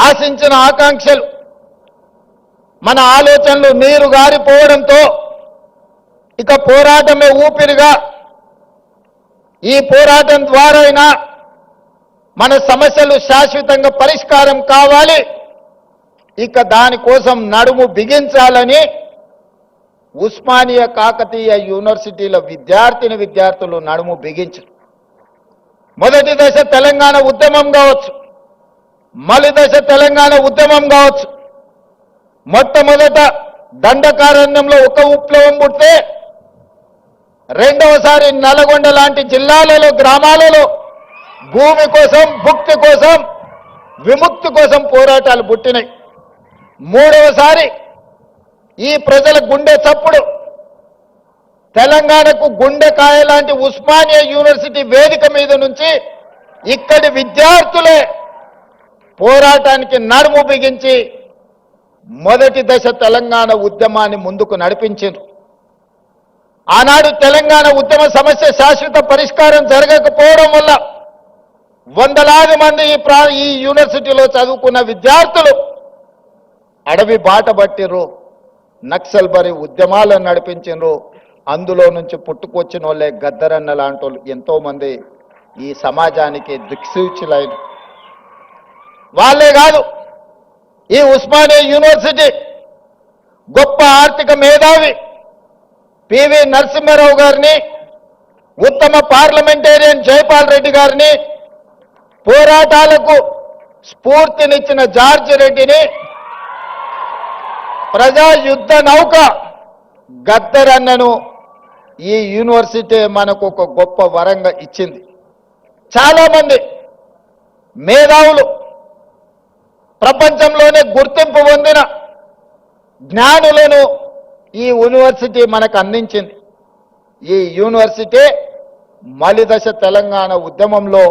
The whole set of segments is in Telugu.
ఆశించిన ఆకాంక్షలు మన ఆలోచనలు నీరు గారిపోవడంతో ఇక పోరాటమే ఊపిరిగా ఈ పోరాటం ద్వారా మన సమస్యలు శాశ్వతంగా పరిష్కారం కావాలి, ఇక దానికోసం నడుము బిగించాలని ఉస్మానియా కాకతీయ యూనివర్సిటీల విద్యార్థులు నడుము బిగించారు. మొదటి దశ తెలంగాణ ఉద్యమం కావచ్చు, మలి దశ తెలంగాణ ఉద్యమం కావచ్చు. మొట్టమొదట దండకారణ్యంలో ఒక విప్లవం పుడితే రెండవసారి నల్గొండ లాంటి జిల్లాలలో గ్రామాలలో భూమి కోసం, భుక్తి కోసం, విముక్తి కోసం పోరాటాలు పుట్టినాయి. మూడవసారి ఈ ప్రజల గుండె చప్పుడు తెలంగాణకు గుండెకాయ లాంటి ఉస్మానియా యూనివర్సిటీ వేదిక మీద నుంచి ఇక్కడి విద్యార్థులే పోరాటానికి నడుము బిగించి మొదటి దశ తెలంగాణ ఉద్యమాన్ని ముందుకు నడిపించారు. ఆనాడు తెలంగాణ ఉద్యమ సమస్య శాశ్వత పరిష్కారం జరగకపోవడం వల్ల వందలాది మంది ఈ యూనివర్సిటీలో చదువుకున్న విద్యార్థులు అడవి బాట పట్టిర్రు, నక్సల్ బరి ఉద్యమాలను నడిపించారు. అందులో నుంచి పుట్టుకొచ్చిన వాళ్ళే గద్దరన్న లాంటి వాళ్ళు ఎంతోమంది ఈ సమాజానికి దిక్సూచులైన వాళ్ళే కాదు. ఈ ఉస్మానియా యూనివర్సిటీ గొప్ప ఆర్థిక మేధావి పివి నరసింహారావు గారిని, ఉత్తమ పార్లమెంటేరియన్ జైపాల్ రెడ్డి గారిని, పోరాటాలకు స్ఫూర్తినిచ్చిన జార్జ్ రెడ్డిని, ప్రజా యుద్ధ నౌక గద్దరన్నను ఈ యూనివర్సిటీ మనకు ఒక గొప్ప వరంగా ఇచ్చింది. చాలామంది మేధావులు, ప్రపంచంలోనే గుర్తింపు పొందిన జ్ఞానులను ఈ యూనివర్సిటీ మనకు అందించింది. ఈ యూనివర్సిటీ మలిదశ తెలంగాణ ఉద్యమంలో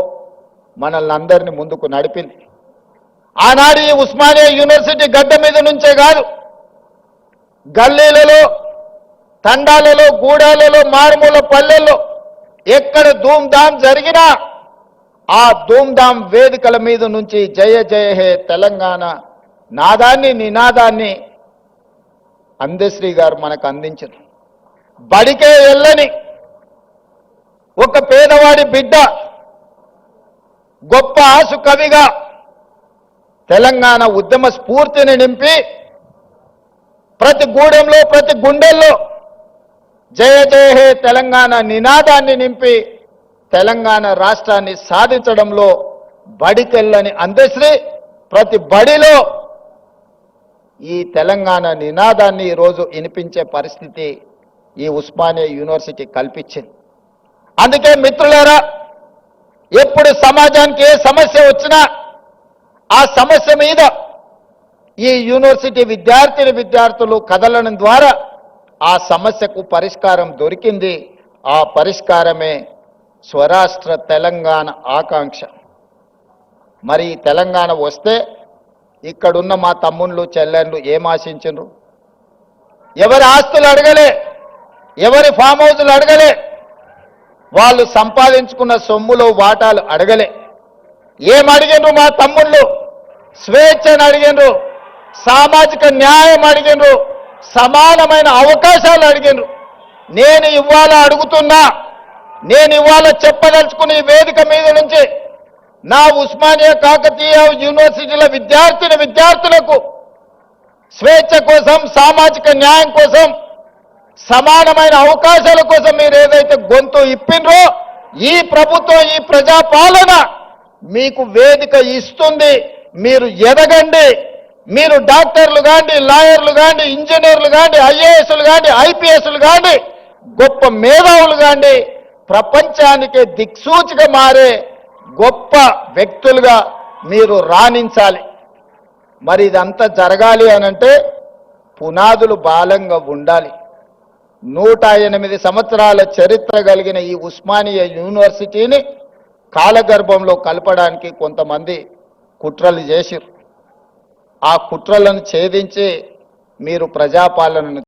మనల్ని అందరినీ ముందుకు నడిపింది. ఆనాడు ఈ ఉస్మానియా యూనివర్సిటీ గడ్డ మీద నుంచే కాదు, గల్లీలలో, తండాలలో, గూడాలలో, మారుమూల పల్లెల్లో ఎక్కడ ధూమ్ధాం జరిగినా ఆ ధూమ్ధాం వేదికల మీద నుంచి జయ జయ హే తెలంగాణ నాదాన్ని, నినాదాన్ని అందశ్రీ గారు మనకు అందించారు. బడికే వెళ్ళని ఒక పేదవాడి బిడ్డ గొప్ప ఆసు కవిగా తెలంగాణ ఉద్యమ స్ఫూర్తిని నింపి ప్రతి గూడెంలో, ప్రతి గుండెల్లో జయ జయ హే తెలంగాణ నినాదాన్ని నింపి తెలంగాణ రాష్ట్రాన్ని సాధించడంలో బడికెళ్ళని అందశ్రీ ప్రతి బడిలో ఈ తెలంగాణ నినాదాన్ని ఈరోజు వినిపించే పరిస్థితి ఈ ఉస్మానియా యూనివర్సిటీ కల్పించింది. అందుకే మిత్రులారా, ఎప్పుడు సమాజానికి ఏ సమస్య వచ్చినా ఆ సమస్య మీద ఈ యూనివర్సిటీ విద్యార్థులు కదలడం ద్వారా ఆ సమస్యకు పరిష్కారం దొరికింది. ఆ పరిష్కారమే స్వరాష్ట్ర తెలంగాణ ఆకాంక్ష. మరి తెలంగాణ వస్తే ఇక్కడున్న మా తమ్ముళ్ళు, చెల్లెళ్ళు ఏం ఆశించరు? ఎవరి ఆస్తులు అడగలే, ఎవరి ఫామ్ హౌజులు అడగలే, వాళ్ళు సంపాదించుకున్న సొమ్ములో వాటాలు అడగలే. ఏం అడిగినరు మా తమ్ముళ్ళు? స్వేచ్ఛను అడిగినరు, సామాజిక న్యాయం అడిగినరు, సమానమైన అవకాశాలు అడిగినరు. నేను ఇవాళ అడుగుతున్నా, నేను ఇవాళ చెప్పదలుచుకున్న ఈ వేదిక మీద నుంచి నా ఉస్మానియా కాకతీయ యూనివర్సిటీల విద్యార్థులకు స్వేచ్ఛ కోసం, సామాజిక న్యాయం కోసం, సమానమైన అవకాశాల కోసం మీరు ఏదైతే గొంతు ఇప్పినరో ఈ ప్రభుత్వం, ఈ ప్రజాపాలన మీకు వేదిక ఇస్తుంది. మీరు ఎదగండి. మీరు డాక్టర్లు కాండి, లాయర్లు కాండి, ఇంజనీర్లు కాండి, ఐఏఎస్లు కాండి, ఐపీఎస్లు కాండి, గొప్ప మేధావులు కాండి, ప్రపంచానికి దిక్సూచిగా మారే గొప్ప వ్యక్తులుగా మీరు రాణించాలి. మరి ఇదంతా జరగాలి అనంటే పునాదులు బలంగా ఉండాలి. 108 సంవత్సరాల చరిత్ర కలిగిన ఈ ఉస్మానియా యూనివర్సిటీని కాలగర్భంలో కలపడానికి కొంతమంది కుట్రలు చేశారు. ఆ కుట్రలను ఛేదించి మీరు ప్రజాపాలనను